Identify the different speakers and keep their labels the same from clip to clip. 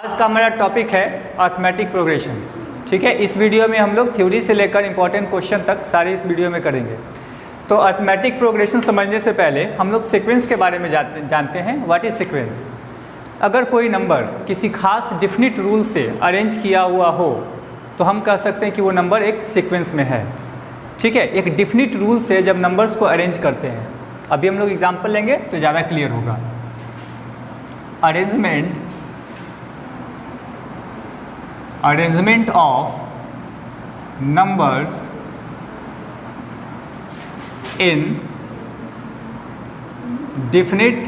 Speaker 1: आज का हमारा टॉपिक है अर्थमेटिक प्रोग्रेशंस। ठीक है, इस वीडियो में हम लोग थ्योरी से लेकर इंपॉर्टेंट क्वेश्चन तक सारे इस वीडियो में करेंगे। तो अर्थमेटिक प्रोग्रेशन समझने से पहले हम लोग सीक्वेंस के बारे में जानते हैं। What is sequence? अगर कोई नंबर किसी खास डिफिनिट रूल से अरेंज किया हुआ हो तो हम कह सकते हैं कि वो नंबर एक सीक्वेंस में है। ठीक है, एक डिफिनिट रूल से जब नंबर्स को अरेंज करते हैं, अभी हम लोग एग्जाम्पल लेंगे तो ज़्यादा क्लियर होगा। Arrangement of numbers in definite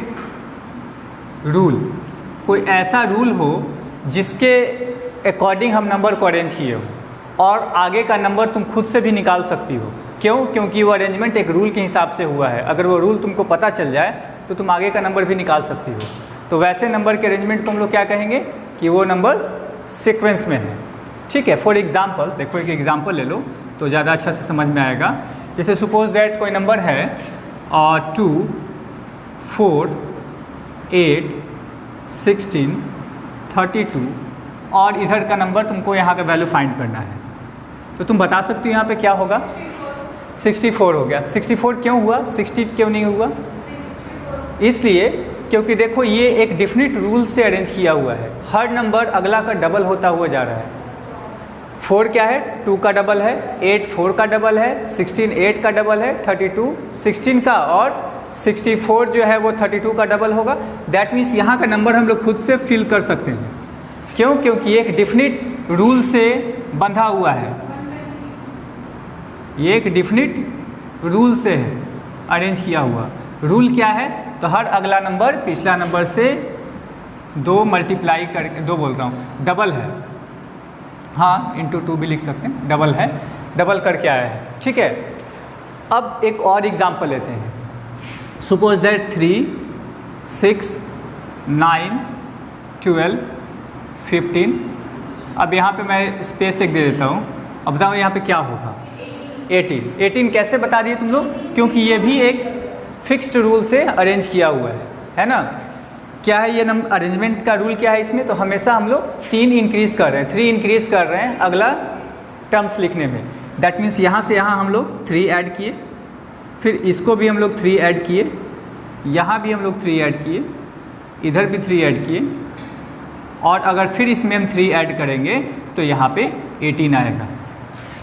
Speaker 1: rule. कोई ऐसा रूल हो जिसके अकॉर्डिंग हम नंबर को अरेंज किए हो और आगे का नंबर तुम खुद से भी निकाल सकती हो। क्यों? क्योंकि वो अरेंजमेंट एक रूल के हिसाब से हुआ है। अगर वो रूल तुमको पता चल जाए तो तुम आगे का नंबर भी निकाल सकती हो। तो वैसे नंबर के अरेंजमेंट को हम लोग क्या कहेंगे कि वो नंबर्स सीक्वेंस में है। ठीक है, फॉर एग्जाम्पल देखो, एक एग्जाम्पल ले लो तो ज़्यादा अच्छा से समझ में आएगा। जैसे सपोज दैट कोई नंबर है 2, 4, 8, 16, 32 और इधर का नंबर तुमको यहाँ का वैल्यू फाइंड करना है। तो तुम बता सकते हो यहाँ पे क्या होगा? 64 हो गया। 64 क्यों हुआ? 60 क्यों नहीं हुआ? इसलिए क्योंकि देखो ये एक डिफिनिट रूल से अरेंज किया हुआ है। हर नंबर अगला का डबल होता हुआ जा रहा है। 4 क्या है? 2 का डबल है, 8 4 का डबल है, 16 8 का डबल है, 32 16 का और 64 जो है वो 32 का डबल होगा। दैट मीन्स यहाँ का नंबर हम लोग खुद से फिल कर सकते हैं। क्यों? क्योंकि एक डिफिनिट रूल से बंधा हुआ है। ये एक डिफिनिट रूल से है अरेंज किया हुआ। रूल क्या है? तो हर अगला नंबर पिछला नंबर से 2 मल्टीप्लाई करके, 2 बोल रहा हूँ, डबल है। हाँ, इंटू 2 भी लिख सकते हैं, डबल है, डबल करके आया है। ठीक है, अब एक और एग्जांपल लेते हैं। Suppose that 3, 6, 9, 12, 15। अब यहाँ पे मैं स्पेस एक दे देता हूँ। अब बताओ यहाँ पे क्या होगा? 18 कैसे बता दिए तुम लोग? क्योंकि ये भी एक फिक्स्ड रूल से अरेंज किया हुआ है ना। क्या है ये नंबर अरेंजमेंट का रूल? क्या है इसमें? तो हमेशा हम लोग 3 इंक्रीज़ कर रहे हैं, 3 इंक्रीज़ कर रहे हैं अगला टर्म्स लिखने में। दैट मीन्स यहाँ से यहाँ हम लोग 3 ऐड किए, फिर इसको भी हम लोग 3 ऐड किए, यहाँ भी हम लोग 3 ऐड किए, इधर भी 3 ऐड किए, और अगर फिर इसमें हम 3 ऐड करेंगे तो यहाँ पे 18 आएगा।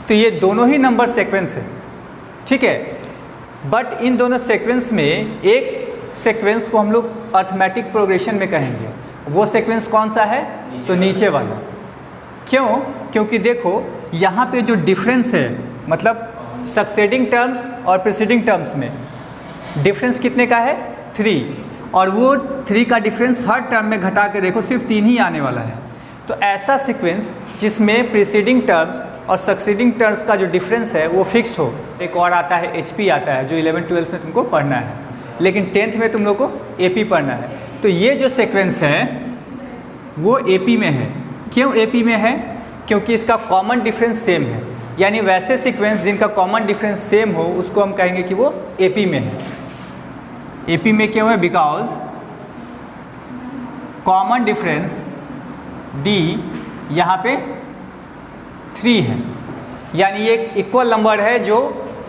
Speaker 1: तो ये दोनों ही नंबर सीक्वेंस है। ठीक है, बट इन दोनों सीक्वेंस में एक सीक्वेंस को हम लोग अर्थमेटिक प्रोग्रेशन में कहेंगे। वो सीक्वेंस कौन सा है? तो नीचे वाला। क्यों? क्योंकि देखो यहाँ पे जो डिफरेंस है, मतलब सक्सेडिंग टर्म्स और प्रीसीडिंग टर्म्स में डिफरेंस कितने का है? 3, और वो 3 का डिफरेंस हर टर्म में घटा के देखो सिर्फ 3 ही आने वाला है। तो ऐसा सीक्वेंस जिसमें प्रीसीडिंग टर्म्स और सक्सीडिंग टर्म्स का जो डिफरेंस है वो फिक्स्ड हो। एक और आता है HP आता है, जो 11th 12th में तुमको पढ़ना है, लेकिन 10th में तुम लोग को AP पढ़ना है। तो ये जो सीक्वेंस है वो AP में है। क्यों AP में है? क्योंकि इसका कॉमन डिफरेंस सेम है। यानी वैसे सीक्वेंस जिनका कॉमन डिफरेंस सेम हो उसको हम कहेंगे कि वो AP में है। AP में क्यों है? बिकॉज कॉमन डिफरेंस D यहाँ पे 3 है, यानी ये एक इक्वल नंबर है जो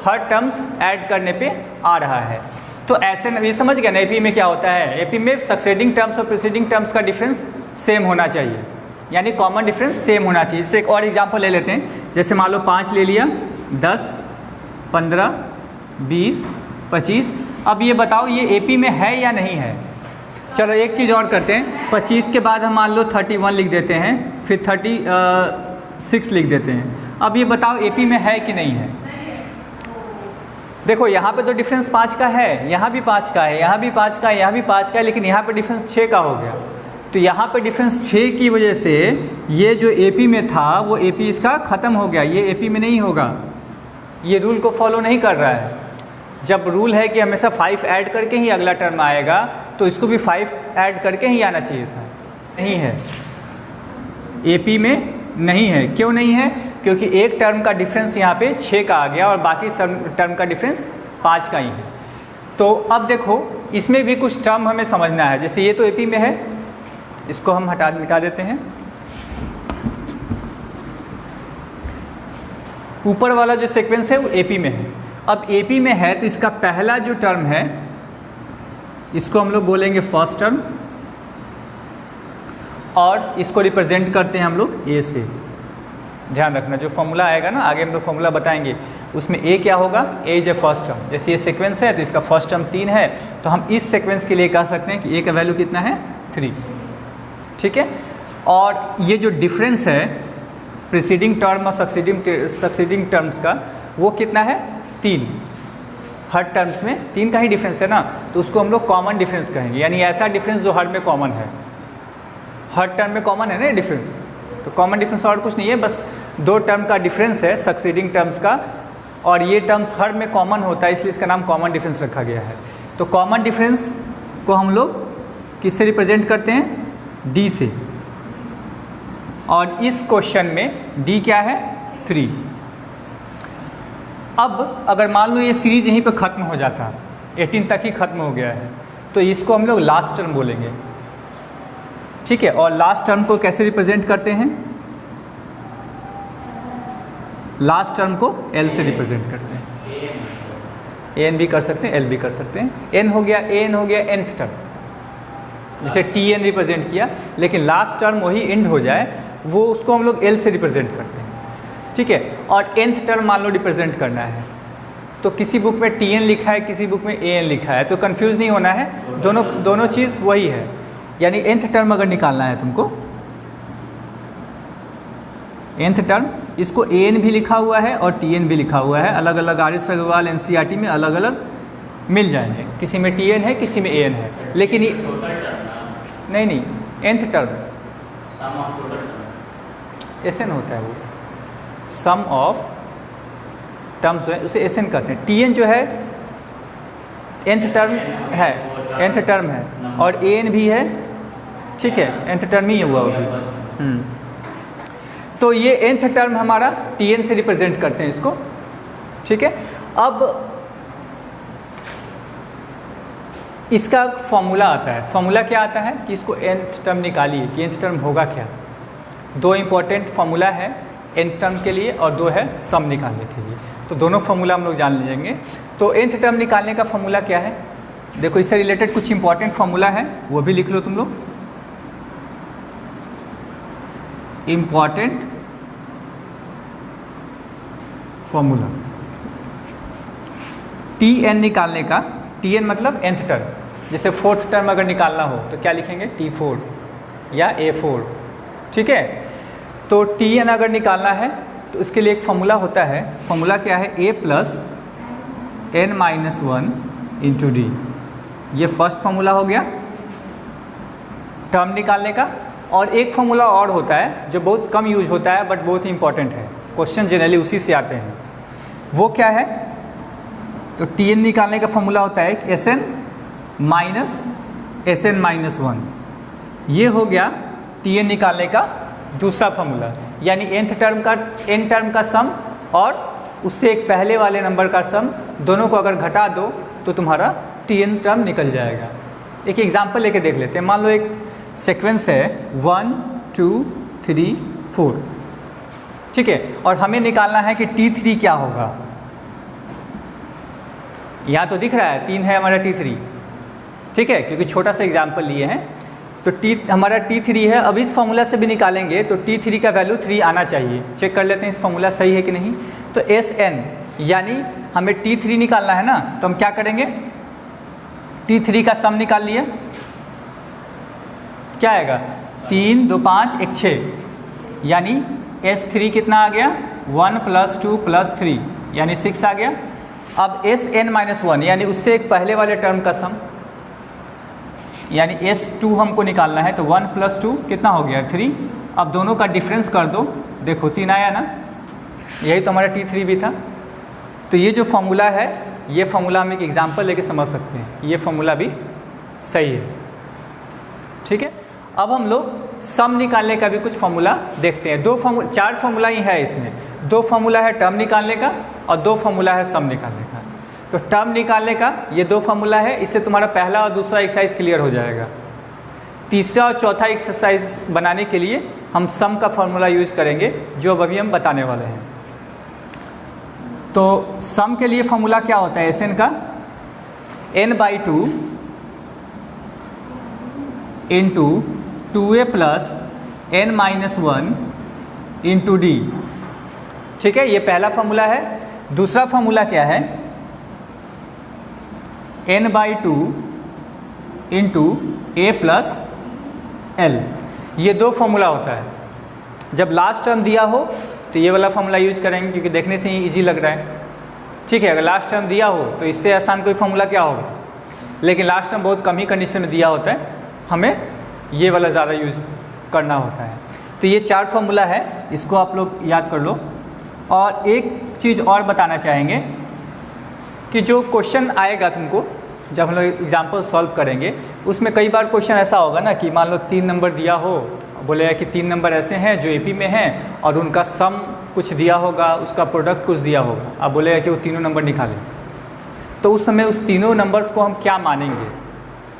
Speaker 1: हर टर्म्स ऐड करने पे आ रहा है। तो ऐसे ये समझ गया ना AP में क्या होता है? AP में सक्सेडिंग टर्म्स और प्रीसीडिंग टर्म्स का डिफरेंस सेम होना चाहिए, यानी कॉमन डिफरेंस सेम होना चाहिए। इससे एक और एग्जांपल ले लेते हैं। जैसे मान लो 5 ले लिया, 10, 15, 20, 25। अब ये बताओ ये AP में है या नहीं है? चलो एक चीज़ और करते हैं। 25 के बाद हम मान लो 31 लिख देते हैं, फिर 36 लिख देते हैं। अब ये बताओ AP में है कि नहीं है? देखो यहाँ पे तो डिफरेंस 5 का है, यहाँ भी 5 का है, यहाँ भी 5 का है, यहाँ भी 5 का है, लेकिन यहाँ पे डिफरेंस 6 का हो गया। तो यहाँ पे डिफरेंस 6 की वजह से ये जो AP में था वो AP इसका ख़त्म हो गया, ये AP में नहीं होगा। ये रूल को फॉलो नहीं कर रहा है। जब रूल है कि हमेशा 5 ऐड करके ही अगला टर्म आएगा, तो इसको भी 5 ऐड करके ही आना चाहिए था। नहीं है, AP में नहीं है। क्यों नहीं है? क्योंकि एक टर्म का डिफरेंस यहाँ पे 6 का आ गया और बाकी सब टर्म का डिफरेंस 5 का ही है। तो अब देखो इसमें भी कुछ टर्म हमें समझना है। जैसे ये तो AP में है, इसको हम मिटा देते हैं। ऊपर वाला जो सीक्वेंस है वो एपी में है। अब एपी में है तो इसका पहला जो टर्म है इसको हम लोग बोलेंगे फर्स्ट टर्म, और इसको रिप्रेजेंट करते हैं हम लोग ए से। ध्यान रखना, जो फॉर्मूला आएगा ना, आगे हम लोग फॉर्मूला बताएंगे, उसमें ए क्या होगा, ए इज ए फर्स्ट टर्म। जैसे ये सीक्वेंस है तो इसका फर्स्ट टर्म 3 है, तो हम इस सीक्वेंस के लिए कह सकते हैं कि ए का वैल्यू कितना है, 3। ठीक है। और ये जो डिफरेंस है प्रीसीडिंग टर्म और सक्सीडिंग टर्म्स का, वो कितना है, 3। हर टर्म्स में 3 का ही डिफरेंस है ना, तो उसको हम लोग कॉमन डिफरेंस कहेंगे, यानी ऐसा डिफरेंस जो हर में कॉमन है। हर टर्म में कॉमन है ना डिफरेंस, तो कॉमन डिफरेंस और कुछ नहीं है, बस 2 टर्म का डिफरेंस है सक्सीडिंग टर्म्स का, और ये टर्म्स हर में कॉमन होता है, इसलिए इसका नाम कॉमन डिफरेंस रखा गया है। तो कॉमन डिफरेंस को हम लोग किससे रिप्रेजेंट करते हैं, डी से। और इस क्वेश्चन में डी क्या है, 3। अब अगर मान लो ये सीरीज यहीं पे ख़त्म हो जाता, 18 तक ही ख़त्म हो गया है, तो इसको हम लोग लास्ट टर्म बोलेंगे। ठीक है। और लास्ट टर्म को कैसे रिप्रेजेंट करते हैं, लास्ट टर्म को एल से रिप्रेजेंट करते हैं। ए एन भी कर सकते हैं, एल भी कर सकते हैं। एन हो गया, ए एन हो गया nth टर्म, जैसे टी एन रिप्रेजेंट किया, लेकिन लास्ट टर्म वही एंड हो जाए, वो उसको हम लोग एल से रिप्रेजेंट करते हैं। ठीक है। और nth टर्म मान लो रिप्रेजेंट करना है, तो किसी बुक में टी एन लिखा है, किसी बुक में ए एन लिखा है, तो कंफ्यूज नहीं होना है, दोनों चीज़ वही है। यानी nth टर्म अगर निकालना है तुमको, nth टर्म, इसको ए एन भी लिखा हुआ है और टी एन भी लिखा हुआ है, अलग अलग RS अग्रवाल NCERT में अलग अलग मिल जाएंगे, किसी में टी एन है, किसी में ए एन है, लेकिन ये नहीं nth टर्म एस एन होता है, वो सम ऑफ टर्म्स जो है उसे एस एन कहते हैं। टी एन जो है nth टर्म है, nth टर्म है, और ए एन भी है। ठीक है, nth टर्म ही हुआ वो भी। तो ये nth टर्म हमारा टी एन से रिप्रेजेंट करते हैं इसको। ठीक है। अब इसका फॉर्मूला आता है। फॉर्मूला क्या आता है कि इसको nth टर्म निकालिए कि nth टर्म होगा क्या। 2 इंपॉर्टेंट फॉर्मूला है nth टर्म के लिए और 2 है सम निकालने के लिए, तो दोनों फॉर्मूला हम लोग जान लीजिएंगे। तो nth टर्म निकालने का फॉर्मूला क्या है, देखो इससे रिलेटेड कुछ इंपॉर्टेंट फॉर्मूला है, वो भी लिख लो तुम लोग। इंपॉर्टेंट फॉर्मूला टी एन निकालने का, टी एन मतलब nth टर्म, जैसे 4th टर्म अगर निकालना हो तो क्या लिखेंगे, T4 या A4। ठीक है। तो टी एन अगर निकालना है तो इसके लिए एक फॉर्मूला होता है। फॉर्मूला क्या है, A + n-1 × d। ये फर्स्ट फॉर्मूला हो गया टर्म निकालने का। और एक फॉर्मूला और होता है जो बहुत कम यूज होता है बट बहुत ही इंपॉर्टेंट है, क्वेश्चन जनरली उसी से आते हैं। वो क्या है, तो टी एन निकालने का फॉर्मूला होता है Sn - Sn-1। ये हो गया टी एन निकालने का दूसरा फॉर्मूला, यानी nth टर्म का सम और उससे एक पहले वाले नंबर का सम, दोनों को अगर घटा दो तो तुम्हारा टी एन टर्म निकल जाएगा। एक एग्जांपल लेके देख लेते हैं। मान लो एक सीक्वेंस है 1 2 3 4। ठीक है। और हमें निकालना है कि T3 क्या होगा। यहाँ तो दिख रहा है 3 है हमारा T3। ठीक है, क्योंकि छोटा सा एग्जांपल लिए हैं। तो हमारा T3 है। अब इस फॉर्मूला से भी निकालेंगे तो T3 का वैल्यू 3 आना चाहिए। चेक कर लेते हैं इस फॉर्मूला सही है कि नहीं। तो Sn यानी हमें T3 निकालना है ना, तो हम क्या करेंगे, T3 का सम निकाल लिया, क्या आएगा, 3 2 5 1 6, यानी S3 कितना आ गया, 1 + 2 + 3 यानी 6 आ गया। अब Sn-1 यानी उससे एक पहले वाले टर्म का सम, यानी S2 हमको निकालना है, तो 1 + 2 कितना हो गया, 3। अब दोनों का डिफरेंस कर दो, देखो 3 आया ना, यही तो हमारा T3 भी था। तो ये जो फॉर्मूला है, ये फॉर्मूला हम एक एग्जांपल लेके समझ सकते हैं, ये फॉर्मूला भी सही है। ठीक है। अब हम लोग सम निकालने का भी कुछ फॉर्मूला देखते हैं। 4 फॉर्मूला ही है इसमें। 2 फॉर्मूला है टर्म निकालने का और 2 फॉर्मूला है सम निकालने का। तो टर्म निकालने का ये 2 फॉर्मूला है, इससे तुम्हारा पहला और दूसरा एक्सरसाइज क्लियर हो जाएगा। तीसरा और चौथा एक्सरसाइज बनाने के लिए हम सम का फॉर्मूला यूज़ करेंगे, जो अभी हम बताने वाले हैं। तो सम के लिए फॉर्मूला क्या होता है एस एन का, n/2 into 2a plus n-1 into D. ठीक है, ये पहला फॉर्मूला है। दूसरा फॉर्मूला क्या है, n/2 into a plus l। ये दो फॉर्मूला होता है। जब लास्ट टर्म दिया हो तो ये वाला फॉर्मूला यूज करेंगे, क्योंकि देखने से ही इजी लग रहा है। ठीक है, अगर लास्ट टर्म दिया हो तो इससे आसान कोई फॉर्मूला क्या होगा, लेकिन लास्ट टर्म बहुत कम ही कंडीशन में दिया होता है, हमें ये वाला ज़्यादा यूज़ करना होता है। तो ये 4 फॉर्मूला है, इसको आप लोग याद कर लो। और एक चीज़ और बताना चाहेंगे कि जो क्वेश्चन आएगा तुमको जब हम लोग एग्जाम्पल सॉल्व करेंगे, उसमें कई बार क्वेश्चन ऐसा होगा ना कि मान लो 3 नंबर दिया हो, बोलेगा कि 3 नंबर ऐसे हैं जो एपी में हैं और उनका सम कुछ दिया होगा, उसका प्रोडक्ट कुछ दिया होगा, अब बोलेगा कि वो तीनों नंबर निकालें। तो उस समय उस तीनों नंबर्स को हम क्या मानेंगे।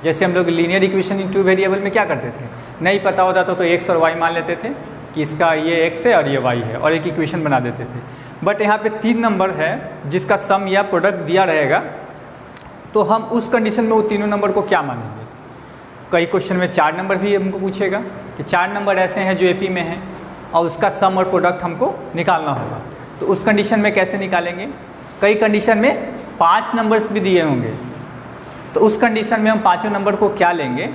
Speaker 1: जैसे हम लोग लीनियर इक्वेशन इन 2 वेरिएबल में क्या करते थे, नहीं पता होता तो एक्स और वाई मान लेते थे कि इसका ये एक्स है और ये वाई है, और एक इक्वेशन बना देते थे। बट यहाँ पे 3 नंबर है जिसका सम या प्रोडक्ट दिया रहेगा, तो हम उस कंडीशन में वो तीनों नंबर को क्या मानेंगे। कई क्वेश्चन में 4 नंबर भी हमको पूछेगा कि 4 नंबर ऐसे हैं जो एपी में हैं और उसका सम और प्रोडक्ट हमको निकालना होगा, तो उस कंडीशन में कैसे निकालेंगे। कई कंडीशन में 5 नंबर्स भी दिए होंगे, तो उस कंडीशन में हम 5 नंबर को क्या लेंगे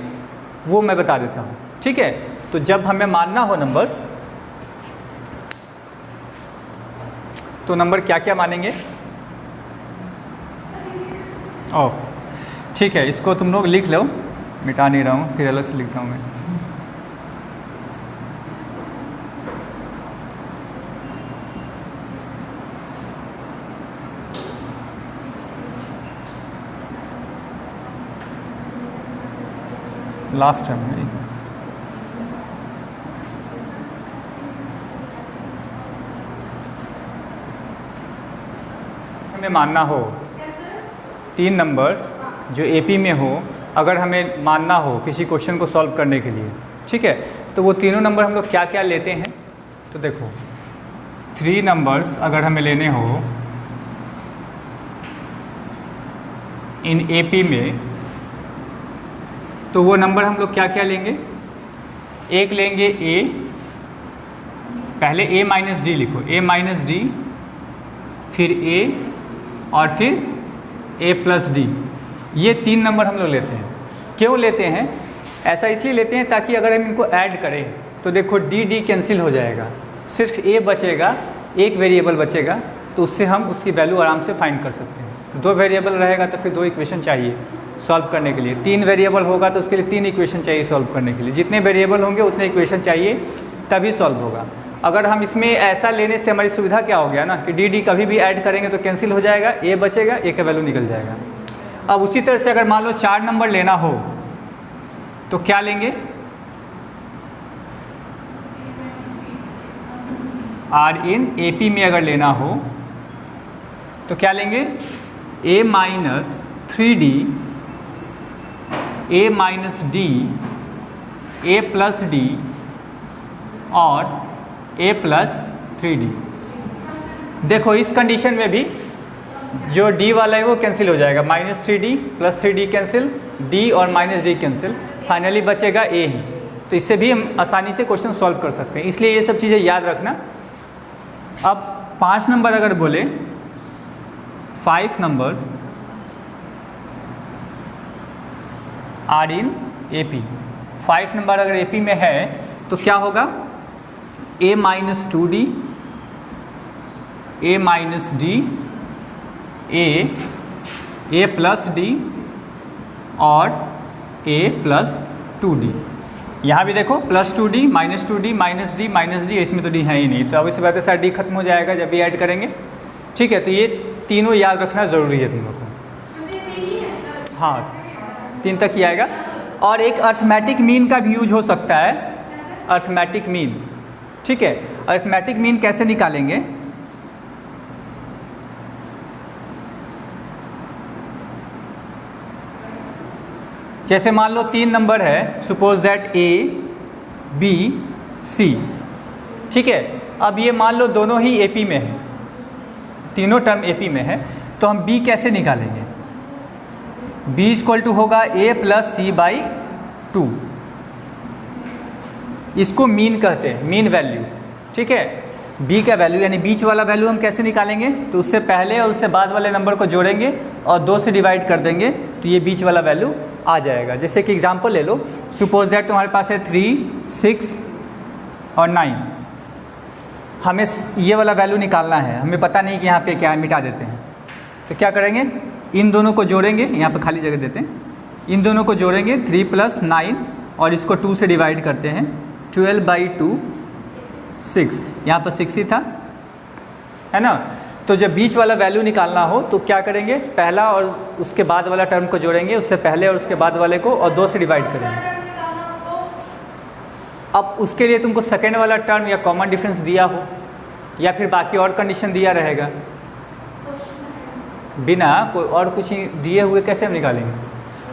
Speaker 1: वो मैं बता देता हूँ। ठीक है, तो जब हमें मानना हो नंबर्स, तो नंबर क्या क्या मानेंगे। ओह ठीक है, इसको तुम लोग लिख लो, मिटा नहीं रहा हूँ, फिर अलग से लिखता हूँ मैं। लास्ट टाइम हमें मानना हो 3 नंबर्स जो एपी में हो, अगर हमें मानना हो किसी क्वेश्चन को सॉल्व करने के लिए, ठीक है, तो वो तीनों नंबर हम लोग क्या क्या लेते हैं। तो देखो 3 नंबर्स अगर हमें लेने हो इन एपी में, तो वो नंबर हम लोग क्या क्या लेंगे। एक लेंगे ए, पहले ए माइनस डी लिखो, ए माइनस डी, फिर ए और फिर ए प्लस डी। ये 3 नंबर हम लोग लेते हैं। क्यों लेते हैं, ऐसा इसलिए लेते हैं ताकि अगर हम इनको ऐड करें तो देखो डी डी कैंसिल हो जाएगा, सिर्फ ए बचेगा, एक वेरिएबल बचेगा, तो उससे हम उसकी वैल्यू आराम से फाइंड कर सकते हैं। तो 2 वेरिएबल रहेगा तो फिर 2 इक्वेशन चाहिए सॉल्व करने के लिए। 3 वेरिएबल होगा तो उसके लिए 3 इक्वेशन चाहिए सॉल्व करने के लिए। जितने वेरिएबल होंगे उतने इक्वेशन चाहिए, तभी सॉल्व होगा। अगर हम इसमें ऐसा लेने से हमारी सुविधा क्या हो गया ना कि डी डी कभी भी ऐड करेंगे तो कैंसिल हो जाएगा, ए बचेगा, ए का वैल्यू निकल जाएगा। अब उसी तरह से अगर मान लो 4 नंबर लेना हो तो क्या लेंगे, आर इन ए पी में अगर लेना हो तो क्या लेंगे, ए minus 3d, A minus D, A plus D और ए प्लस 3d। देखो इस कंडीशन में भी जो d वाला है वो कैंसिल हो जाएगा, minus 3d plus 3d cancel, d और माइनस डी कैंसिल, फाइनली बचेगा a ही। तो इससे भी हम आसानी से क्वेश्चन सॉल्व कर सकते हैं, इसलिए ये सब चीज़ें याद रखना। अब 5 नंबर अगर बोले, 5 numbers are in A P, 5 number अगर ए पी में है तो क्या होगा, A minus 2d, A minus D, A plus D और ए प्लस 2d। यहाँ भी देखो plus 2d, minus 2d, minus D, इसमें तो डी है ही नहीं, तो अब इस बात से डी खत्म हो जाएगा जब भी ऐड करेंगे। ठीक है, तो ये तीनों याद रखना ज़रूरी है तुम लोग को। हाँ 3 तक ही आएगा। और एक अर्थमेटिक मीन का भी यूज हो सकता है, अर्थमेटिक मीन। ठीक है, अर्थमेटिक मीन कैसे निकालेंगे, जैसे मान लो 3 नंबर है, suppose that A B C, ठीक है। अब ये मान लो दोनों ही AP में है, तीनों टर्म AP में है, तो हम B कैसे निकालेंगे? B इक्वल टू होगा A प्लस C बाई 2। इसको मीन कहते हैं, मीन वैल्यू, ठीक है। B का वैल्यू यानी बीच वाला वैल्यू हम कैसे निकालेंगे? तो उससे पहले और उससे बाद वाले नंबर को जोड़ेंगे और 2 से डिवाइड कर देंगे तो ये बीच वाला वैल्यू आ जाएगा। जैसे कि एग्जांपल ले लो, सपोज दैट तुम्हारे पास है 3, 6 और 9। हमें ये वाला वैल्यू निकालना है, हमें पता नहीं कि यहाँ पे क्या है, मिटा देते हैं। तो क्या करेंगे? इन दोनों को जोड़ेंगे, यहाँ पे खाली जगह देते हैं, इन दोनों को जोड़ेंगे 3 प्लस 9 और इसको 2 से डिवाइड करते हैं, 12 बाई 2 6, यहाँ पर 6 ही था, है ना। तो जब बीच वाला वैल्यू निकालना हो तो क्या करेंगे? पहला और उसके बाद वाला टर्म को जोड़ेंगे, उससे पहले और उसके बाद वाले को, और 2 से डिवाइड करेंगे। अब उसके लिए तुमको सेकेंड वाला टर्म या कॉमन डिफरेंस दिया हो या फिर बाकी और कंडीशन दिया रहेगा, बिना कोई और कुछ दिए हुए कैसे हम निकालेंगे?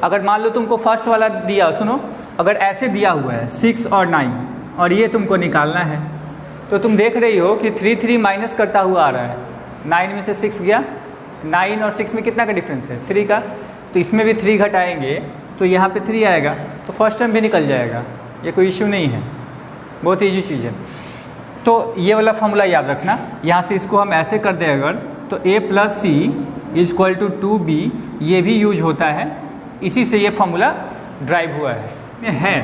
Speaker 1: अगर मान लो तुमको फर्स्ट वाला दिया, सुनो, अगर ऐसे दिया हुआ है 6 और 9 और ये तुमको निकालना है, तो तुम देख रही हो कि 3 3 माइनस करता हुआ आ रहा है। 9 में से 6 गया, 9 और 6 में कितना का डिफरेंस है? 3 का। तो इसमें भी 3 घटाएंगे तो यहाँ पे 3 आएगा, तो फर्स्ट टर्म भी निकल जाएगा, ये कोई इशू नहीं है, बहुत ईजी चीज़ है। तो ये वाला फॉर्मूला याद रखना। यहाँ से इसको हम ऐसे कर दें अगर, तो A plus C equal to 2B, ये भी यूज होता है, इसी से ये फॉर्मूला ड्राइव हुआ है।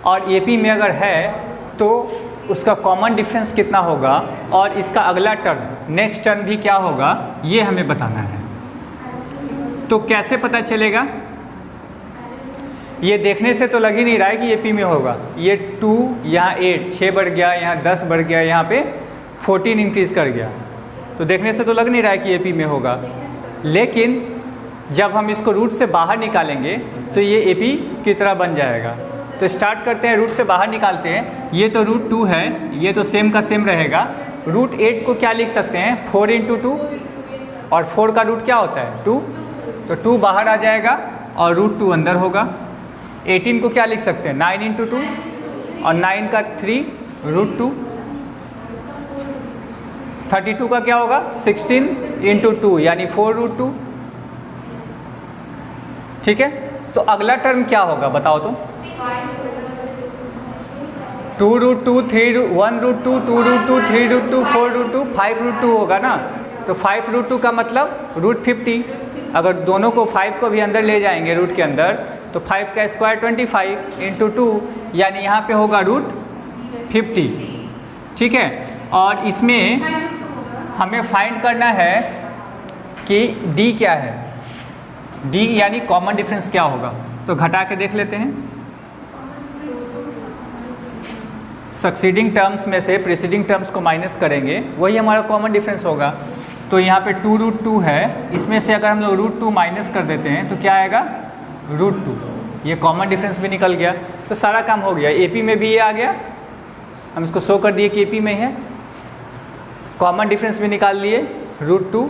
Speaker 1: और AP में अगर है तो उसका कॉमन डिफरेंस कितना होगा और इसका अगला टर्म, नेक्स्ट टर्म भी क्या होगा, ये हमें बताना है। तो कैसे पता चलेगा? ये देखने से तो लग ही नहीं रहा है कि ये P में होगा। ये 2, यहाँ 8, 6 बढ़ गया, यहाँ 10 बढ़ गया, यहाँ पे 14 इंक्रीज़ कर गया, तो देखने से तो लग नहीं रहा है कि ये P में होगा। लेकिन जब हम इसको रूट से बाहर निकालेंगे तो ये AP की तरह बन जाएगा। तो स्टार्ट करते हैं, रूट से बाहर निकालते हैं। ये तो √2 है, ये तो सेम का सेम रहेगा। √8 को क्या लिख सकते हैं? 4 × 2, और 4 का रूट क्या होता है? 2, तो 2 बाहर आ जाएगा और √2 अंदर होगा। 18 को क्या लिख सकते हैं? 9 × 2, और 9 का 3 √2। 32 का क्या होगा? 16 × 2 यानी 4 √2, ठीक है। तो अगला टर्म क्या होगा बताओ तो? 2 √2, 1 √2, 2 √2, 3 √2, 4 √2, 5 √2 होगा ना। तो 5 √2 का मतलब √50। अगर दोनों को 5 को भी अंदर ले जाएंगे रूट के अंदर, तो 5 का स्क्वायर 25 × 2, यानी यहाँ पे होगा √50, ठीक है। और इसमें हमें फाइंड करना है कि D क्या है, D यानी कॉमन डिफरेंस क्या होगा। तो घटा के देख लेते हैं। सक्सीडिंग टर्म्स में से प्रीसीडिंग टर्म्स को माइनस करेंगे, वही हमारा कॉमन डिफरेंस होगा। तो यहाँ पे 2 √2 है, इसमें से अगर हम लोग √2 माइनस कर देते हैं तो क्या आएगा? √2। ये कॉमन डिफरेंस भी निकल गया, तो सारा काम हो गया। AP में भी ये आ गया, हम इसको शो कर दिए कि AP में है। कॉमन डिफरेंस भी निकाल लिए √2,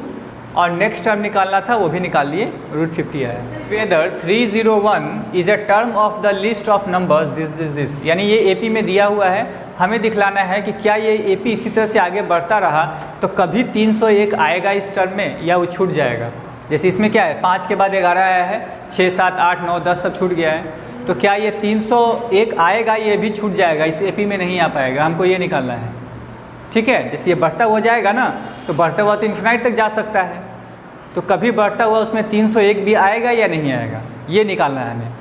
Speaker 1: और नेक्स्ट टर्म निकालना था वो भी निकाल लिए, √50 आया। Whether 301 is a term of the list of numbers this, यानी ये AP में दिया हुआ है, हमें दिखलाना है कि क्या ये AP इसी तरह से आगे बढ़ता रहा तो कभी 301 आएगा इस टर्म में, या वो छूट जाएगा। जैसे इसमें क्या है, 5 के बाद 11 आया है, 6, 7, 8, 9, 10 सब छूट गया है, तो क्या ये 301 आएगा, ये भी छूट जाएगा, इस AP में नहीं आ पाएगा, हमको ये निकालना है, ठीक है। जैसे ये बढ़ता हुआ जाएगा ना, तो बढ़ता हुआ तो इन्फिनाइट तक जा सकता है, तो कभी बढ़ता हुआ उसमें 301 भी आएगा या नहीं आएगा, ये निकालना है हमें।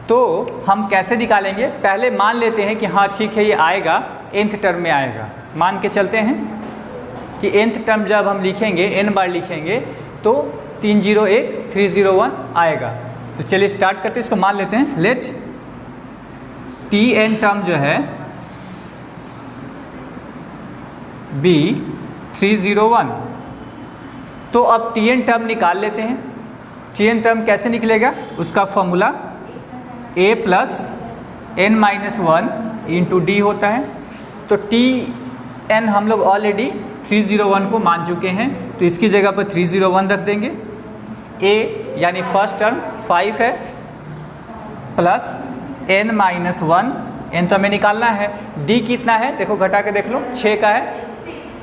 Speaker 1: तो हम कैसे निकालेंगे? पहले मान लेते हैं कि हाँ ठीक है ये आएगा, nth टर्म में आएगा। मान के चलते हैं कि nth टर्म जब हम लिखेंगे, n बार लिखेंगे, तो 301 301 आएगा। तो चलिए स्टार्ट करते हैं, इसको मान लेते हैं। लेट Tn टर्म जो है B 301, तो अब Tn टर्म निकाल लेते हैं। Tn टर्म कैसे निकलेगा? उसका formula A plus n-1 into D होता है। तो Tn हम लोग ऑलरेडी 301 को मान चुके हैं, तो इसकी जगह पर 301 रख देंगे। A यानी फर्स्ट टर्म 5 है, प्लस n माइनस 1, n तो हमें निकालना है। d कितना है देखो, घटा के देख लो, 6 का है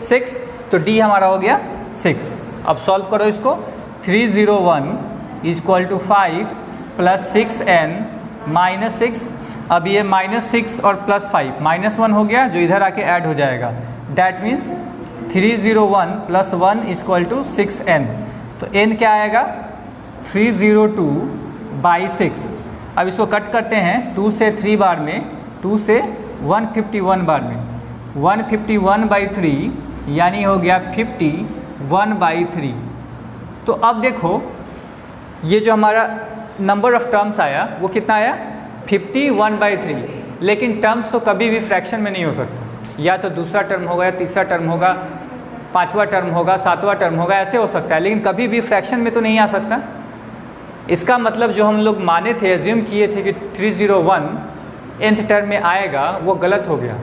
Speaker 1: 6, तो d हमारा हो गया 6। अब सॉल्व करो इसको, 301 is equal to 5 plus 6n minus 6। अब ये -6 और +5 -1 हो गया, जो इधर आके ऐड हो जाएगा। That means 301 + 1 is equal to 6n। तो n क्या आएगा 302/6। अब इसको कट करते हैं 2 से 3 बार में, 2 से 151 बार में, 151/3 यानी हो गया 51/3। तो अब देखो ये जो हमारा नंबर ऑफ टर्म्स आया वो कितना आया 51/3। लेकिन टर्म्स तो कभी भी फ्रैक्शन में नहीं हो सकता, या तो दूसरा टर्म होगा, या तीसरा टर्म होगा, पांचवा टर्म होगा, सातवां टर्म होगा, ऐसे हो सकता है, लेकिन कभी भी फ्रैक्शन में तो नहीं आ सकता। इसका मतलब जो हम लोग माने थे, एज्यूम किए थे कि 301 nth टर्म में आएगा, वो गलत हो गया।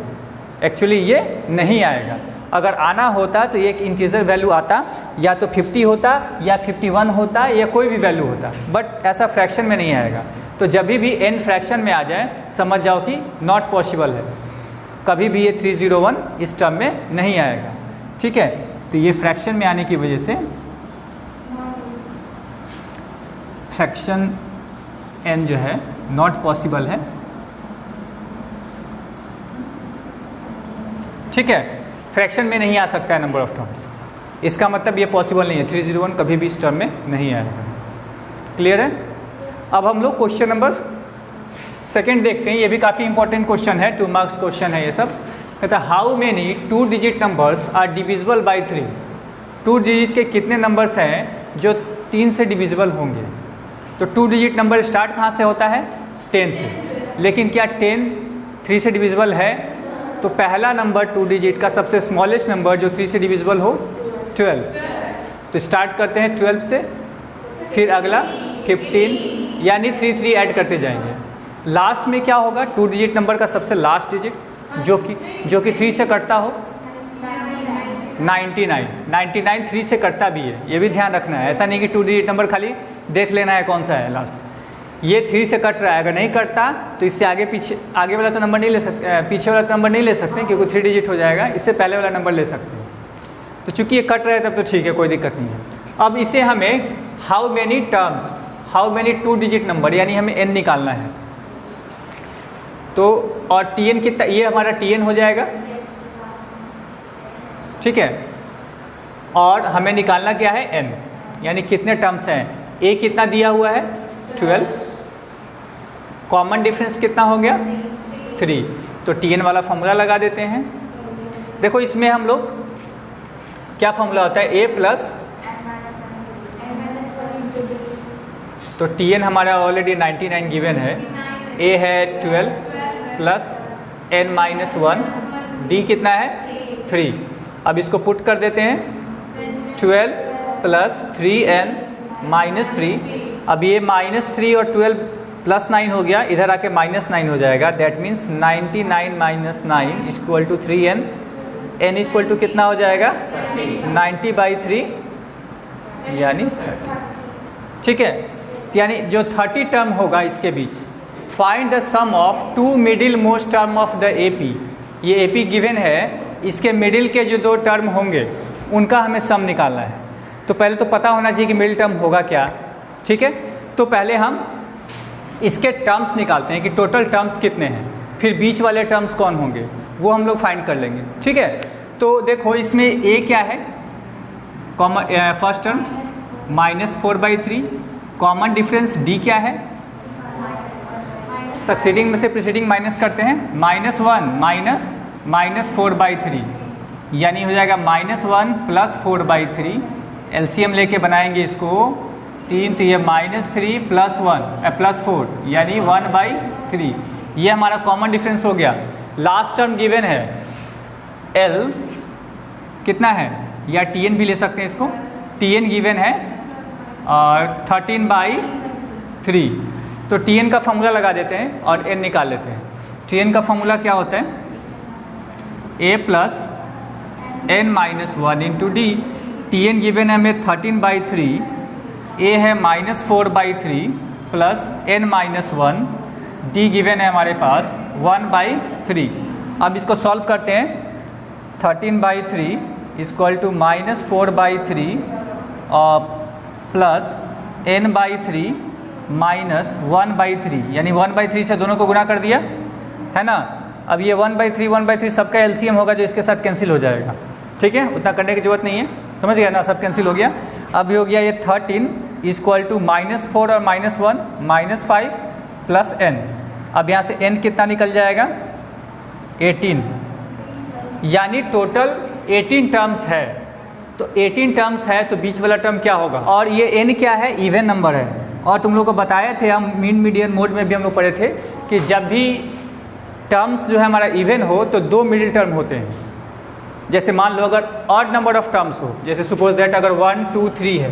Speaker 1: एक्चुअली ये नहीं आएगा। अगर आना होता तो एक इंटीजर वैल्यू आता, या तो 50 होता, या 51 होता, या कोई भी वैल्यू होता, बट ऐसा फ्रैक्शन में नहीं आएगा। तो जब भी n फ्रैक्शन में आ जाए समझ जाओ कि नॉट पॉसिबल है, कभी भी ये 301 इस टर्म में नहीं आएगा। ठीक है, तो ये फ्रैक्शन में आने की वजह से फ्रैक्शन n जो है नॉट पॉसिबल है। ठीक है, फ्रैक्शन में नहीं आ सकता है नंबर ऑफ टर्म्स, इसका मतलब ये पॉसिबल नहीं है, 301 कभी भी इस टर्म में नहीं आएगा। क्लियर है? अब हम लोग क्वेश्चन नंबर 2 देखते हैं। ये भी काफ़ी इंपॉर्टेंट क्वेश्चन है, 2 मार्क्स क्वेश्चन है ये सब। कहता है how many 2 digit numbers are divisible by 3। 2 digit के कितने नंबर्स हैं जो 3 से डिविजिबल होंगे। तो 2 डिजिट नंबर स्टार्ट कहाँ से होता है 10 से, लेकिन क्या 10 3 से डिविजिबल है। तो पहला नंबर 2 डिजिट का सबसे स्मॉलेस्ट नंबर जो 3 से डिविजिबल हो 12। तो स्टार्ट करते हैं 12 से, फिर अगला 15, यानी 3 3 ऐड करते जाएंगे। लास्ट में क्या होगा 2 डिजिट नंबर का सबसे लास्ट डिजिट जो कि 3 से कटता हो 99 3 से कटता भी है, ये भी ध्यान रखना है। ऐसा नहीं कि 2 डिजिट नंबर खाली देख लेना है कौन सा है लास्ट, ये 3 से कट रहा है। अगर नहीं कटता तो इससे आगे पीछे, आगे वाला तो नंबर नहीं ले सकते, पीछे वाला तो नंबर नहीं ले सकते क्योंकि 3 डिजिट हो जाएगा, इससे पहले वाला नंबर ले सकते हैं। तो चूंकि ये कट रहा है तब तो ठीक है, कोई दिक्कत नहीं है। अब इसे हमें how many terms, how many 2 digit number, यानी हमें n निकालना है। तो और tn कितना, ये हमारा tn हो जाएगा। ठीक है, और हमें निकालना क्या है n, यानी कितने टर्म्स हैं। a कितना दिया हुआ है 12, कॉमन डिफरेंस कितना हो गया 3। तो tn वाला फॉर्मूला लगा देते हैं। देखो इसमें हम लोग क्या फॉर्मूला होता है, a प्लस, तो tn हमारा ऑलरेडी 99 गिवन है, a है 12 प्लस n माइनस 1, d कितना है 3। अब इसको पुट कर देते हैं, 12 प्लस 3n माइनस 3। अब ये -3 और 12 प्लस 9 हो गया, इधर आके -9 हो जाएगा। That means 99 minus 9 equal to 3n। n equal to कितना हो जाएगा 90/3 यानी 30। ठीक है, यानी जो 30 टर्म होगा इसके बीच, find the sum of 2 middle most term of the AP। ये AP गिवन है, इसके मिडिल के जो 2 टर्म होंगे उनका हमें सम निकालना है। तो पहले तो पता होना चाहिए कि मिडिल टर्म होगा क्या। ठीक है, तो पहले हम इसके टर्म्स निकालते हैं कि टोटल टर्म्स कितने हैं, फिर बीच वाले टर्म्स कौन होंगे वो हम लोग फाइंड कर लेंगे। ठीक है, तो देखो इसमें A क्या है, common first term -4/3, common difference D क्या है, सक्सीडिंग में से प्रीसीडिंग माइनस करते हैं, -1 माइनस 4/3 यानी हो जाएगा -1 प्लस 4/3। एलसीएम लेके बनाएंगे इसको 3, तो ये -3 प्लस 1 प्लस 4 यानी 1/3। ये हमारा कॉमन डिफरेंस हो गया। लास्ट टर्म गिवन है L कितना है, या Tn भी ले सकते हैं इसको, Tn गिवन है और 13/3। तो Tn का फॉर्मूला लगा देते हैं और n निकाल लेते हैं। Tn का फॉर्मूला क्या होता है, a plus n minus 1 into D. Tn given है हमें 13/3, a है -4/3 plus n minus 1 D given है हमारे पास 1/3। अब इसको सॉल्व करते हैं। 13/3 equal to -4/3 plus n/3 minus 1/3, यानी 1/3 से दोनों को गुना कर दिया है ना। अब ये 1/3 सबका एलसीएम होगा जो इसके साथ कैंसिल हो जाएगा, ठीक है, उतना करने की जरूरत नहीं है, समझ गया ना, सब कैंसिल हो गया। अब ये हो गया ये 13 इक्वल टू -4 और -1 -5 प्लस n। अब यहाँ से n कितना निकल जाएगा 18, यानी टोटल 18 टर्म्स है। तो 18 टर्म्स है तो बीच वाला टर्म क्या होगा, और ये n क्या है, इवन नंबर है। और तुम लोग को बताए थे हम मीन मीडियन मोड में भी हम लोग पढ़े थे कि जब भी टर्म्स जो है हमारा इवन हो तो दो मिडिल टर्म होते हैं। जैसे मान लो अगर ऑड नंबर ऑफ टर्म्स हो, जैसे सपोज दैट अगर 1 2 3 है,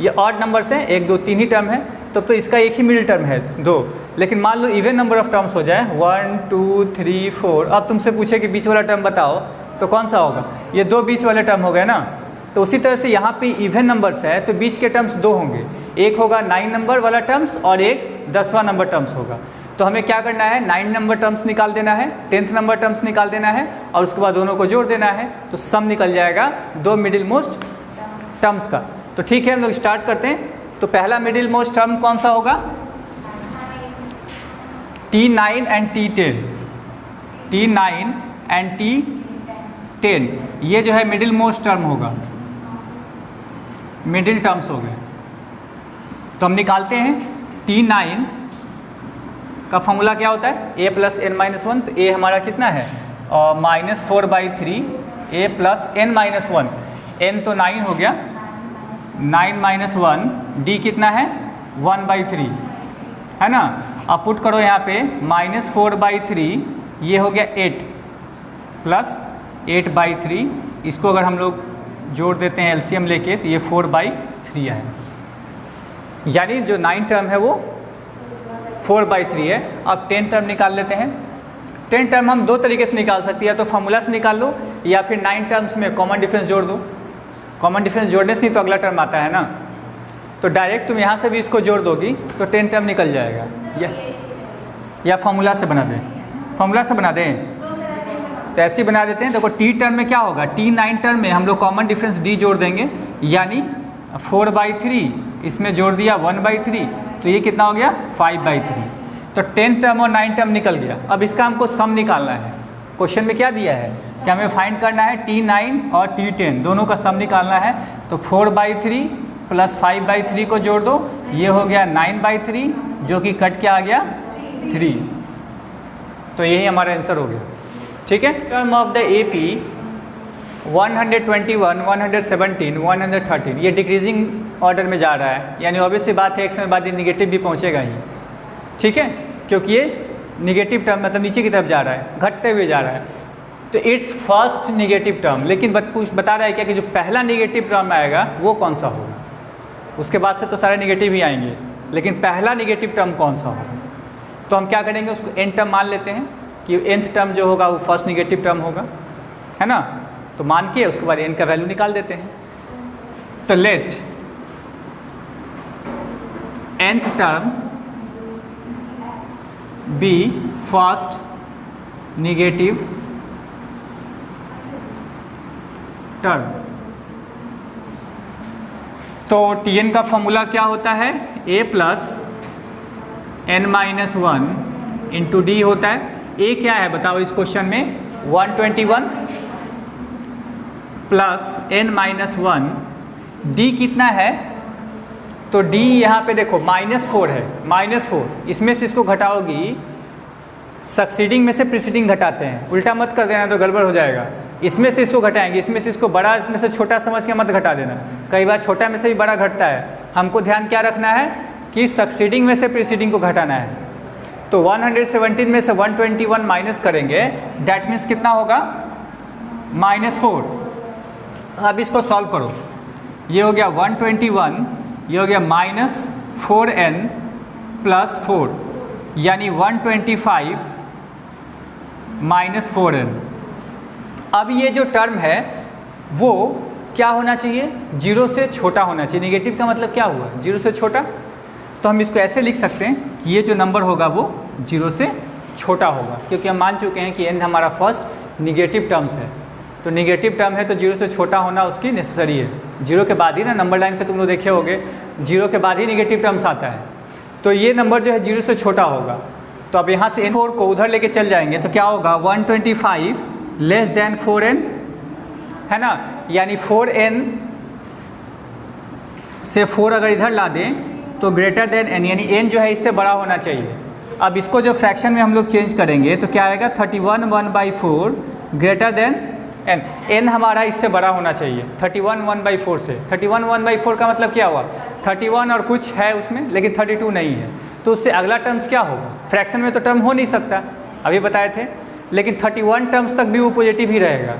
Speaker 1: ये ऑड नंबर्स हैं, 1 2 3 ही टर्म है, तब तो इसका एक ही मिडिल टर्म है 2। लेकिन मान लो इवन नंबर ऑफ टर्म्स हो जाए 1 2 3 4, अब तुमसे पूछे कि बीच वाला टर्म बताओ तो कौन सा होगा, ये दो बीच वाले टर्म हो गए ना। तो उसी तरह से यहाँ पे इवन नंबर्स है तो बीच के टर्म्स दो होंगे, एक होगा 9 नंबर वाला टर्म्स और एक 10वां नंबर टर्म्स होगा। तो हमें क्या करना है, 9 नंबर टर्म्स निकाल देना है, 10th नंबर टर्म्स निकाल देना है और उसके बाद दोनों को जोड़ देना है, तो सम निकल जाएगा दो मिडिल मोस्ट टर्म्स का। तो ठीक है, हम लोग स्टार्ट करते हैं। तो पहला मिडिल मोस्ट टर्म कौन सा होगा, T9 and T10, T9 and T10, ये जो है मिडिल मोस्ट टर्म होगा, मिडिल टर्म्स हो गए। तो हम निकालते हैं T9 का फॉर्मूला क्या होता है, a प्लस n माइनस 1। तो a हमारा कितना है -4/3 a plus n minus 1, n तो 9 हो गया, 9 माइनस 1, d कितना है 1/3 है ना। अब पुट करो यहाँ पे -4/3, ये हो गया 8 प्लस 8/3, इसको अगर हम लोग जोड़ देते हैं एलसीएम लेके तो ये 4/3 है, यानी जो 9 टर्म है वो 4/3 है। अब 10 टर्म निकाल लेते हैं। 10 टर्म हम दो तरीके से निकाल सकते हैं, या तो फॉर्मूला से निकाल लो या फिर 9 टर्म्स में कॉमन डिफरेंस जोड़ दो। कॉमन डिफरेंस जोड़ने से ही तो अगला टर्म आता है ना, तो डायरेक्ट तुम यहाँ से भी इसको जोड़ दोगी तो 10 टर्म निकल जाएगा। या फॉर्मूला से बना दें, फॉर्मूला से बना दें तो ऐसे ही बना देते हैं। देखो T टर्म में क्या होगा, T9 टर्म में हम लोग कॉमन डिफरेंस D जोड़ देंगे, यानी 4/3, इसमें जोड़ दिया 1/3, तो ये कितना हो गया 5/3। तो 10 टर्म और 9 टर्म निकल गया। अब इसका हमको सम निकालना है। क्वेश्चन में क्या दिया है कि हमें फाइंड करना है T9 और T10 दोनों का सम निकालना है। तो 4/3 प्लस 5/3 को जोड़ दो, ये हो गया 9/3, जो कि कट क्या आ गया 3। तो यही हमारा आंसर हो गया, ठीक है। टर्म ऑफ द AP 121, 117, 113, ये डिक्रीजिंग ऑर्डर में जा रहा है, यानी ऑब्वियसली बात है एक समय बाद ये निगेटिव भी पहुंचेगा ही, ठीक है, क्योंकि ये निगेटिव टर्म मतलब नीचे की तरफ जा रहा है, घटते हुए जा रहा है। तो इट्स फर्स्ट निगेटिव टर्म, लेकिन बता रहा है क्या कि जो पहला निगेटिव टर्म आएगा वो कौन सा होगा, उसके बाद से तो सारे निगेटिव ही आएंगे, लेकिन पहला निगेटिव टर्म कौन सा होगा। तो हम क्या करेंगे, उसको n टर्म मान लेते हैं कि nth टर्म जो होगा वो फर्स्ट निगेटिव टर्म होगा, है ना। तो मान के उसके बाद n का वैल्यू निकाल देते हैं। तो let nth term be first negative term. तो Tn का फॉर्मूला क्या होता है, a plus n minus 1 into D होता है। a क्या है बताओ इस क्वेश्चन में, 121 प्लस n माइनस 1, d कितना है, तो d यहाँ पे देखो -4 है, -4, इसमें से इसको घटाओगी, सक्सीडिंग में से प्रीसीडिंग घटाते हैं, उल्टा मत कर देना तो गड़बड़ हो जाएगा। इसमें से इसको घटाएंगे, इसमें से इसको बड़ा, इसमें से छोटा समझ के मत घटा देना, कई बार छोटा में से भी बड़ा घटता है। हमको ध्यान क्या रखना है कि सक्सीडिंग में से प्रीसीडिंग को घटाना है। तो 117 में से 121 माइनस करेंगे, डैट मीन्स कितना होगा -4। अब इसको सॉल्व करो, ये हो गया 121, ये हो गया -4n प्लस 4, यानी 125 माइनस 4n। अब ये जो टर्म है वो क्या होना चाहिए, 0 से छोटा होना चाहिए। निगेटिव का मतलब क्या हुआ, 0 से छोटा। तो हम इसको ऐसे लिख सकते हैं कि ये जो नंबर होगा वो 0 से छोटा होगा, क्योंकि हम मान चुके हैं कि n हमारा फर्स्ट निगेटिव टर्म्स है, तो निगेटिव टर्म है तो 0 से छोटा होना उसकी नेसेसरी है। 0 के बाद ही ना, नंबर लाइन पे तुम लोग देखे होगे 0 के बाद ही निगेटिव टर्म्स आता है, तो ये नंबर जो है 0 से छोटा होगा। तो अब यहाँ से n4 को उधर लेके चल जाएंगे तो क्या होगा 125 लेस देन 4n, है ना, यानी 4n से 4 अगर इधर ला दें तो ग्रेटर देन n, यानी n जो है इससे बड़ा होना चाहिए। अब इसको जो फ्रैक्शन में हम लोग चेंज करेंगे तो क्या आएगा 31 1/4 ग्रेटर देन n, n हमारा इससे बड़ा होना चाहिए 31 1/4 से। 31 1/4 का मतलब क्या हुआ 31 और कुछ है उसमें, लेकिन 32 नहीं है, तो उससे अगला टर्म्स क्या होगा, फ्रैक्शन में तो टर्म हो नहीं सकता, अभी बताए थे, लेकिन 31 टर्म्स तक भी वो पॉजिटिव ही रहेगा।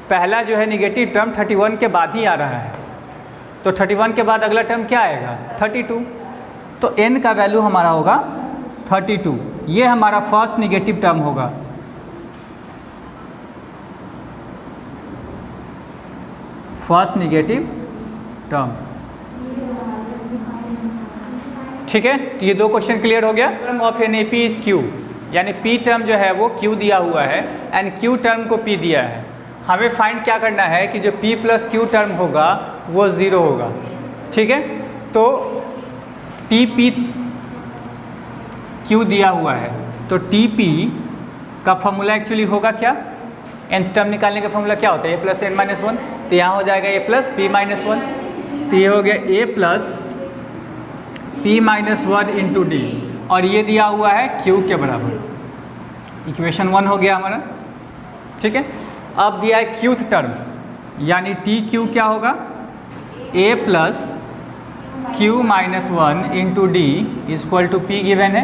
Speaker 1: पहला जो है निगेटिव टर्म 31 के बाद ही आ रहा है, तो 31 के बाद अगला टर्म क्या आएगा 32, तो n का वैल्यू हमारा होगा 32, ये हमारा फर्स्ट निगेटिव टर्म होगा। फर्स्ट निगेटिव टर्म, ठीक है। तो ये दो क्वेश्चन क्लियर हो गया। Term of an A P is Q, यानी पी टर्म जो है वो क्यू दिया हुआ है एंड क्यू टर्म को पी दिया है। हमें फाइंड क्या करना है कि जो p प्लस क्यू टर्म होगा वो 0 होगा, ठीक है। तो टी पी क्यू दिया हुआ है, तो टी पी का फॉर्मूला एक्चुअली होगा क्या, nth टर्म निकालने का फॉर्मूला क्या होता है a प्लस n माइनस 1, तो यहाँ हो जाएगा a प्लस p माइनस 1, तो ये हो गया a plus p minus 1 into D, और ये दिया हुआ है q के बराबर। इक्वेशन 1 हो गया हमारा, ठीक है। अब दिया है क्यूथ टर्म, यानी टी क्यू क्या होगा a plus q minus 1 into D equal to P given है,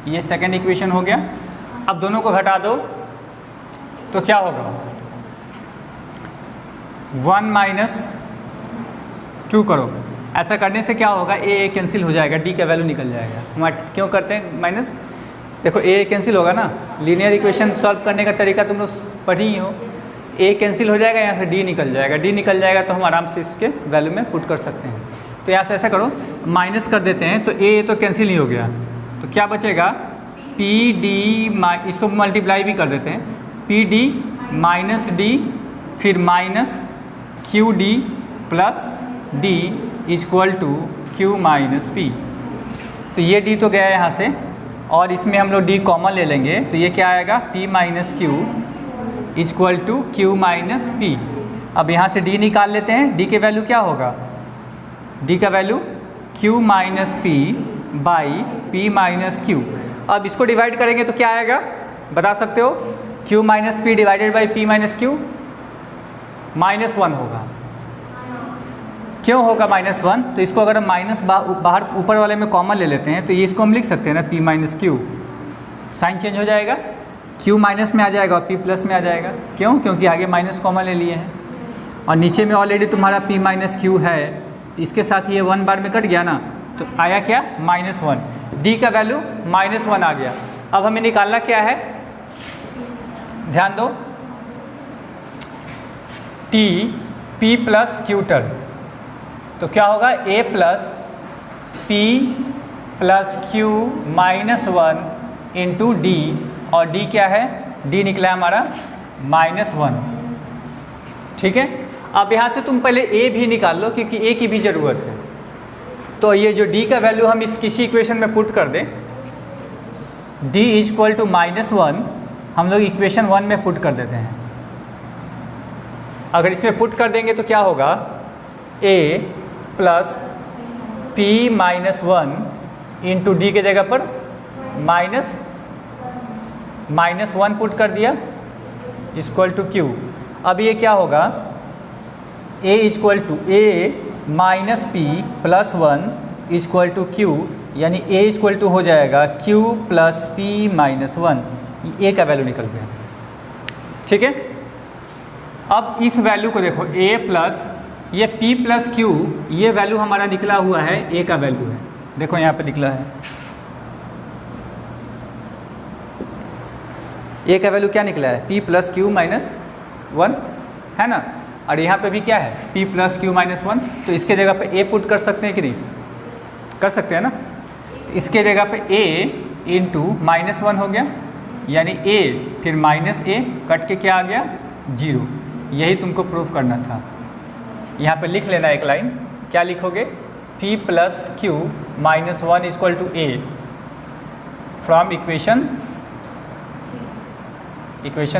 Speaker 1: ये सेकेंड इक्वेशन हो गया। अब दोनों को घटा दो तो क्या होगा 1 माइनस 2 करो, ऐसा करने से क्या होगा a कैंसिल हो जाएगा, d का वैल्यू निकल जाएगा। हम क्यों करते हैं माइनस, देखो a कैंसिल होगा ना, लीनियर इक्वेशन सॉल्व करने का तरीका तुम लोग पढ़ी ही हो, a कैंसिल हो जाएगा, यहाँ से d निकल जाएगा, d निकल जाएगा तो हम आराम से इसके वैल्यू में पुट कर सकते हैं। तो यहाँ से ऐसा करो माइनस कर देते हैं, तो a तो कैंसिल ही हो गया, तो क्या बचेगा पी डी, इसको मल्टीप्लाई भी कर देते हैं, पी डी माइनस डी फिर minus Q D plus D equal to Q minus P. तो ये डी तो गया यहाँ से, और इसमें हम लोग डी कॉमन ले लेंगे, तो ये क्या आएगा p minus Q equal to Q minus P. अब यहाँ से d निकाल लेते हैं, d के वैल्यू क्या होगा, d का value q minus P by p minus Q. अब इसको डिवाइड करेंगे तो क्या आएगा बता सकते हो, q minus P divided by p minus Q, -1 होगा। क्यों होगा -1, तो इसको अगर हम माइनस बाहर ऊपर वाले में कॉमन ले लेते हैं तो ये इसको हम लिख सकते हैं ना p minus Q, sign change हो जाएगा, q माइनस में आ जाएगा और p प्लस में आ जाएगा। क्यों, क्योंकि आगे माइनस कॉमन ले लिए हैं और नीचे में ऑलरेडी तुम्हारा p माइनस क्यू है, तो इसके साथ ये 1 बार में कट गया ना, तो आया क्या -1, d का वैल्यू -1 आ गया। अब हमें निकालना क्या है, ध्यान दो, t p plus Q term, तो क्या होगा a plus p plus Q -1 into D, और d क्या है, d निकला है हमारा -1, ठीक है। अब यहाँ से तुम पहले a भी निकाल लो क्योंकि a की भी ज़रूरत है। तो ये जो d का वैल्यू हम इस किसी इक्वेशन में पुट कर दें, d इजक्वल टू -1 हम लोग इक्वेशन 1 में पुट कर देते हैं। अगर इसमें पुट कर देंगे तो क्या होगा a plus p -1 into D के जगह पर -1 पुट कर दिया इक्वल टू q। अब ये क्या होगा a equal to a minus P plus 1 equal to q, यानी a इक्वल टू हो जाएगा q plus p minus 1, a का वैल्यू निकल गया, ठीक है। अब इस वैल्यू को देखो a प्लस ये p प्लस q, ये वैल्यू हमारा निकला हुआ है a का वैल्यू है, देखो यहाँ पे निकला है a का वैल्यू क्या निकला है p प्लस क्यू माइनस 1, है ना, और यहाँ पे भी क्या है p प्लस क्यू माइनस 1, तो इसके जगह पे a पुट कर सकते हैं कि नहीं, कर सकते हैं ना। इसके जगह पे a इंटू -1 हो गया, यानी a फिर -a कट के क्या आ गया 0। यही तुमको प्रूफ करना था। यहाँ पे लिख लेना एक लाइन, क्या लिखोगे, p plus q -1 equal to a from equation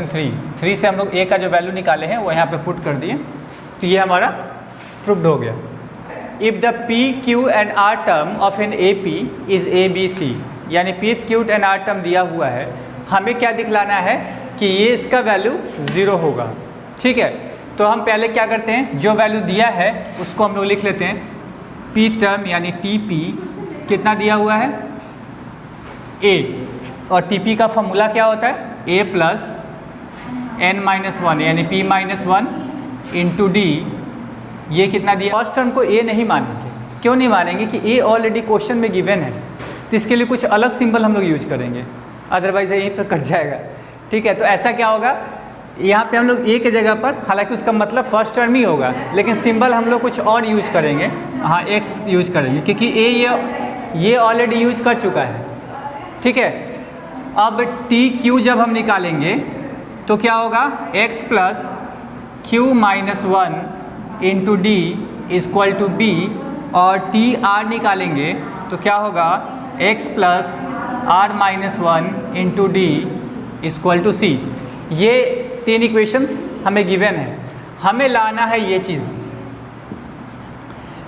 Speaker 1: 3 से हम लोग a का जो वैल्यू निकाले हैं वो यहाँ पे पुट कर दिए, तो ये हमारा प्रूव्ड हो गया। If the p q and r term of an AP is ABC, यानी p q and r term दिया हुआ है, हमें क्या दिखलाना है कि ये इसका वैल्यू 0 होगा। ठीक है, तो हम पहले क्या करते हैं, जो वैल्यू दिया है उसको हम लोग लिख लेते हैं। p टर्म यानी TP कितना दिया हुआ है a, और TP का फॉर्मूला क्या होता है a प्लस n-1 यानी p-1 इंटू d। ये कितना दिया, फर्स्ट टर्म को a नहीं मानेंगे। क्यों नहीं मानेंगे कि a ऑलरेडी क्वेश्चन में गिवन है, तो इसके लिए कुछ अलग सिंबल हम लोग यूज करेंगे, अदरवाइज यहीं पर कट जाएगा। ठीक है, तो ऐसा क्या होगा, यहाँ पे हम लोग a के जगह पर, हालांकि उसका मतलब फर्स्ट टर्म ही होगा, लेकिन सिंबल हम लोग कुछ और यूज करेंगे। हाँ, x यूज करेंगे क्योंकि a ये ऑलरेडी यूज कर चुका है। ठीक है, अब टी क्यू जब हम निकालेंगे तो क्या होगा, x plus q-1 into D equal to B, और टी आर निकालेंगे तो क्या होगा x plus r-1 into D equal to C. ये 3 इक्वेशंस हमें गिवन है, हमें लाना है ये चीज़।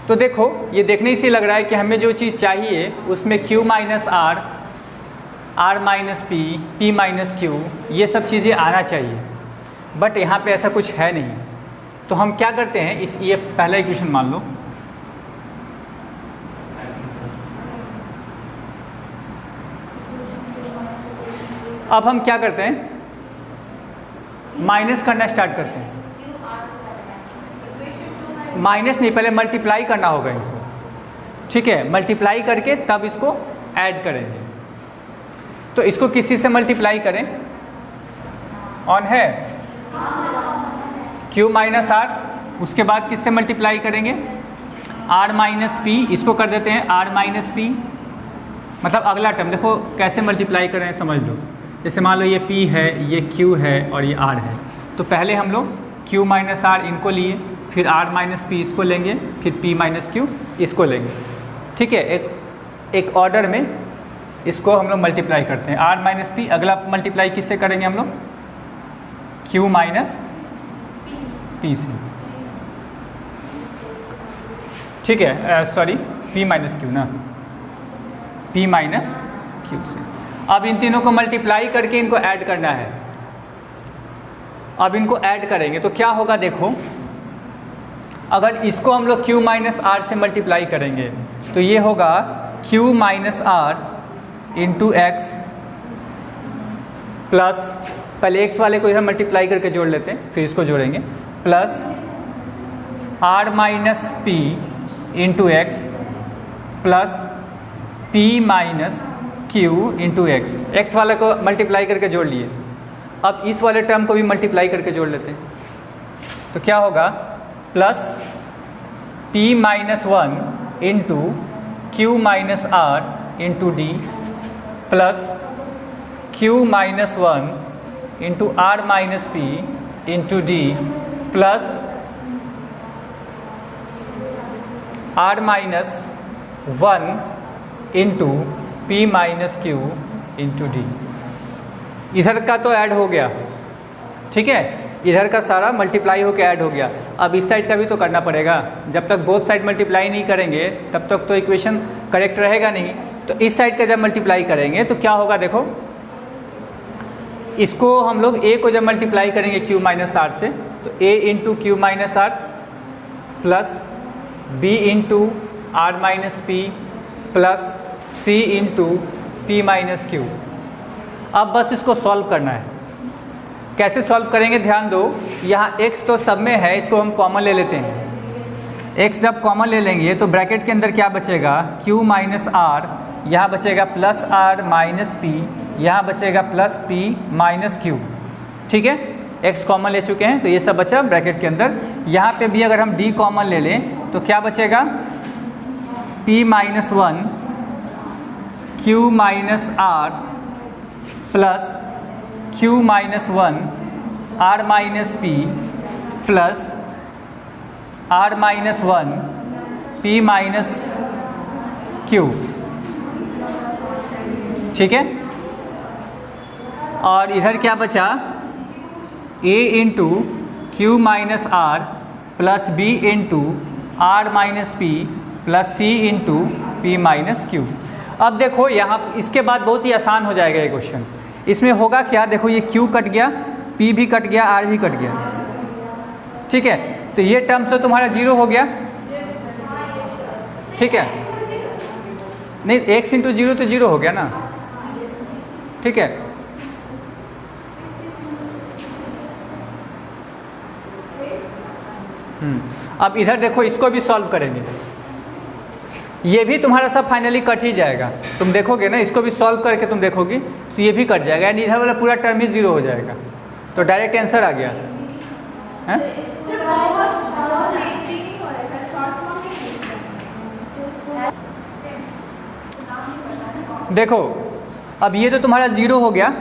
Speaker 1: तो देखो, ये देखने से लग रहा है कि हमें जो चीज़ चाहिए उसमें q minus R, r minus P, p minus Q, ये सब चीज़ें आना चाहिए, बट यहाँ पे ऐसा कुछ है नहीं। तो हम क्या करते हैं, ये पहला इक्वेशन मान लो, अब हम क्या करते हैं, माइनस करना स्टार्ट करते हैं। माइनस नहीं, पहले मल्टीप्लाई करना होगा इनको। ठीक है, मल्टीप्लाई करके तब इसको ऐड करेंगे। तो इसको किसी से मल्टीप्लाई करें, ऑन है q माइनस आर, उसके बाद किससे मल्टीप्लाई करेंगे, r माइनस पी, इसको कर देते हैं r माइनस पी, मतलब अगला टर्म। देखो कैसे मल्टीप्लाई करें समझ लो, जैसे मान लो ये p है, ये q है और ये r है, तो पहले हम लोग q माइनस आर इनको लिए, फिर r माइनस पी इसको लेंगे, फिर p माइनस क्यू इसको लेंगे। ठीक है, एक ऑर्डर में इसको हम लोग मल्टीप्लाई करते हैं। r माइनस पी, अगला मल्टीप्लाई किससे करेंगे हम लोग, q माइनस पी से। ठीक है, सॉरी p माइनस क्यू ना, p माइनस क्यू से। अब इन तीनों को मल्टीप्लाई करके इनको ऐड करना है। अब इनको ऐड करेंगे तो क्या होगा, देखो अगर इसको हम लोग q माइनस आर से मल्टीप्लाई करेंगे तो ये होगा q minus R into X plus, पहले x वाले को इधर मल्टीप्लाई करके जोड़ लेते हैं, फिर इसको जोड़ेंगे, plus r minus P into X plus p minus Q into x. X वाले को मल्टीप्लाई करके जोड़ लिए, अब इस वाले टर्म को भी मल्टीप्लाई करके जोड़ लेते हैं, तो क्या होगा, plus p minus 1 into Q minus R into D plus q minus 1 into R minus P into D plus r minus 1 into p minus Q into D. इधर का तो ऐड हो गया, ठीक है, इधर का सारा मल्टीप्लाई होकर ऐड हो गया। अब इस साइड का भी तो करना पड़ेगा, जब तक बोथ साइड मल्टीप्लाई नहीं करेंगे तब तक तो इक्वेशन करेक्ट रहेगा नहीं। तो इस साइड का जब मल्टीप्लाई करेंगे तो क्या होगा, देखो इसको हम लोग a को जब मल्टीप्लाई करेंगे q माइनस आर से, तो a into Q minus R plus b into R minus P plus c into P minus Q. अब बस इसको सॉल्व करना है। कैसे सॉल्व करेंगे, ध्यान दो, यहाँ x तो सब में है, इसको हम कॉमन ले लेते हैं। x जब कॉमन ले लेंगे तो ब्रैकेट के अंदर क्या बचेगा, q माइनस आर, यहाँ बचेगा प्लस आर माइनस पी, यहाँ बचेगा प्लस पी माइनस क्यू। ठीक है, x कॉमन ले चुके हैं तो ये सब बचा ब्रैकेट के अंदर। यहाँ पे भी अगर हम d कॉमन ले लें तो क्या बचेगा, p minus 1 Q minus R plus Q minus one R minus P plus R minus one P minus Q. ठीक है, और इधर क्या बचा, a into Q minus R plus b into R minus P plus c into P minus Q. अब देखो यहाँ इसके बाद बहुत ही आसान हो जाएगा ये क्वेश्चन। इसमें होगा क्या, देखो ये q कट गया, p भी कट गया, r भी कट गया। ठीक है, तो ये टर्म से तुम्हारा जीरो हो गया। ठीक है, नहीं x इंटू जीरो तो जीरो हो गया ना। ठीक है, अब इधर देखो इसको भी सॉल्व करेंगे, ये भी तुम्हारा सब फाइनली कट ही जाएगा। तुम देखोगे ना, इसको भी सॉल्व करके तुम देखोगे तो ये भी कट जाएगा, यानी इधर वाला पूरा टर्म ही जीरो हो जाएगा। तो डायरेक्ट आंसर आ गया है। देखो अब ये तो तुम्हारा जीरो हो गया,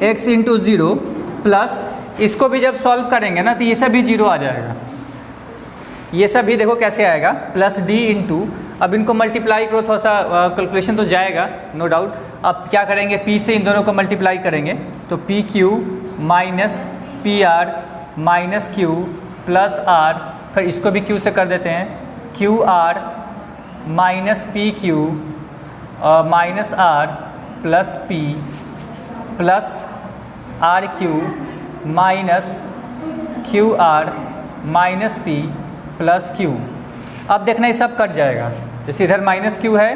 Speaker 1: x इंटू ज़ीरो प्लस इसको भी जब सॉल्व करेंगे ना तो ये सब भी जीरो आ जाएगा। ये सब भी देखो कैसे आएगा, प्लस d इंटू, अब इनको मल्टीप्लाई करो, थोड़ा सा कैलकुलेशन तो जाएगा नो डाउट। अब क्या करेंगे, p से इन दोनों को मल्टीप्लाई करेंगे तो P Q minus P R minus Q plus R, फिर इसको भी q से कर देते हैं, Q R minus P Q minus R plus P plus R Q minus Q R minus P plus Q. अब देखना ये सब कट जाएगा, जैसे इधर माइनस क्यू है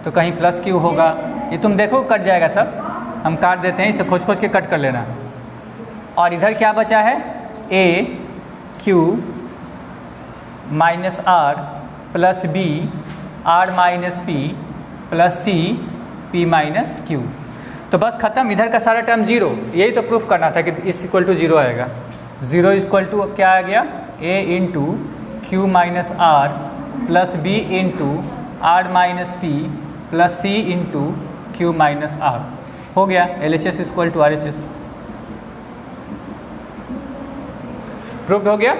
Speaker 1: तो कहीं प्लस क्यू होगा, ये तुम देखो कट जाएगा सब। हम काट देते हैं, इसे खोज खोज के कट कर लेना। और इधर क्या बचा है, A Q minus R plus B R minus P plus C P minus Q. तो बस ख़त्म, इधर का सारा टर्म जीरो। यही तो प्रूफ करना था कि इस इक्वल टू जीरो आएगा। जीरो इक्वल टू क्या आ गया, A into Q minus R plus B into R minus P plus C into Q minus R. हो गया LHS equal to RHS। Proof हो गया।